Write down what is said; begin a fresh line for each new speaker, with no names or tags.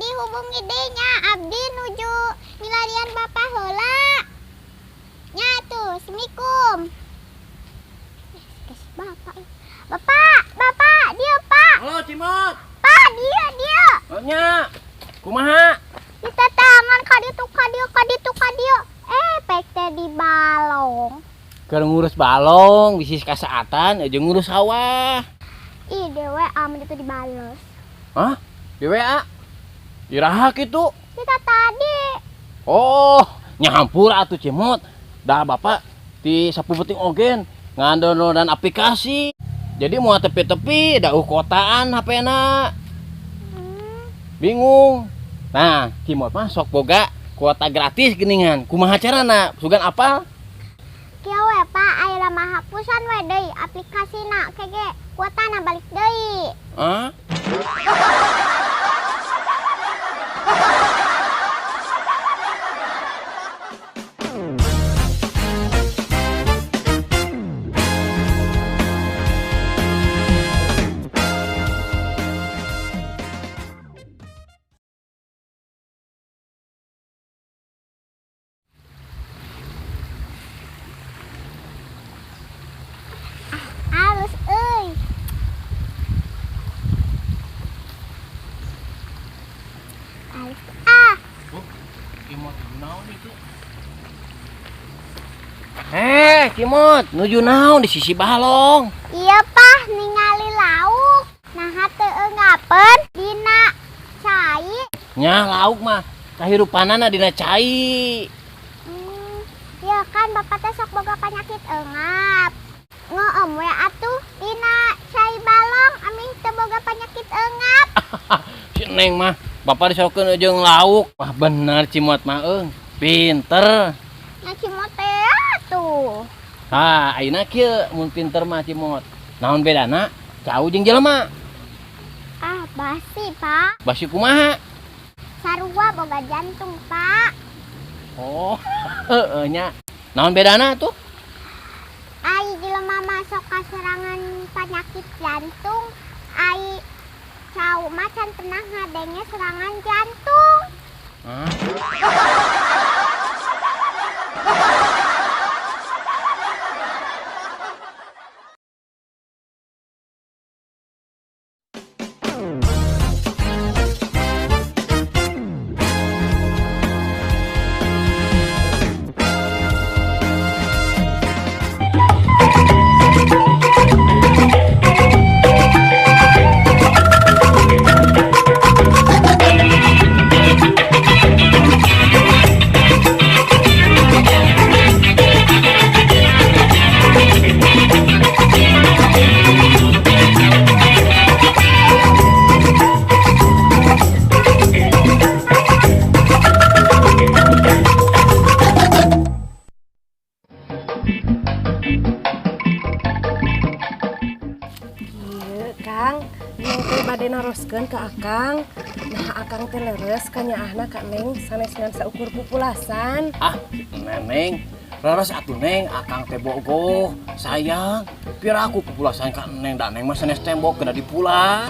dihubungi denya abdi nuju milarian bapak heula. Nya tuh, assalamualaikum. Kasih bapak. Bapak, dia Pak.
Halo Cimot.
Pak, dia.
Nya, kumaha?
Kita tangan kaditu. Pek teh di balong.
Keur ngurus balong, bisnis kasaatan, aja ngurus sawah.
Ih, dewe aman itu dibales.
Hah? Di WA? Iraha kitu?
Kita tadi.
Oh, nyampur atuh Cimot. Dah bapak di sapu penting ogen ngandonodan aplikasi. Jadi mau tepi-tepi dah kotaan HP-na. Bingung. Nah, Cimot mah sok boga kuota gratis geningan. Kumaha carana? Sugan apal?
Kieu we Pak, aya mah hapusan we deui aplikasina kege kuotana balik deui.
Hah?
Halus euy. Halus.
Cimot naon itu? Cimot, nuju naon di sisi balong?
Iya Pak, ningali lauk. Nah teu eungapeun dina cai.
Nya lauk mah kahirupanana dina cai.
Ya kan Bapak teh sok boga penyakit eungap. Ngoom we atuh dina cai balong aming teu boga penyakit eungap.
Si Neng mah bapak disokeun jeung lauk. Wah bener Cimot mah pinter.
Nah Cimot teh atuh.
Ha, ayeuna kieu mun pinter mah Cimot. Naon bedana? Cau jeung jelema.
Ah, basi Pak.
Basi kumaha?
Sarua boga jantung Pak.
Oh, heeh nya. Naon bedana tuh?
Ai jelema masuk ka serangan penyakit jantung. Ai cau macan pernah ngadenge serangan jantung.
Hah?
Kang, Neng teh bade naroskeun ka Akang. Nah, Akang teh leres ka nyaahna ka Neng sanesna saukur pupulasan.
Ah, Neneng. Leres atuh Neng, Akang teh bogoh, sayang. Biar aku populasi ka Neng dan Neng mah sanes tembok kena dipula.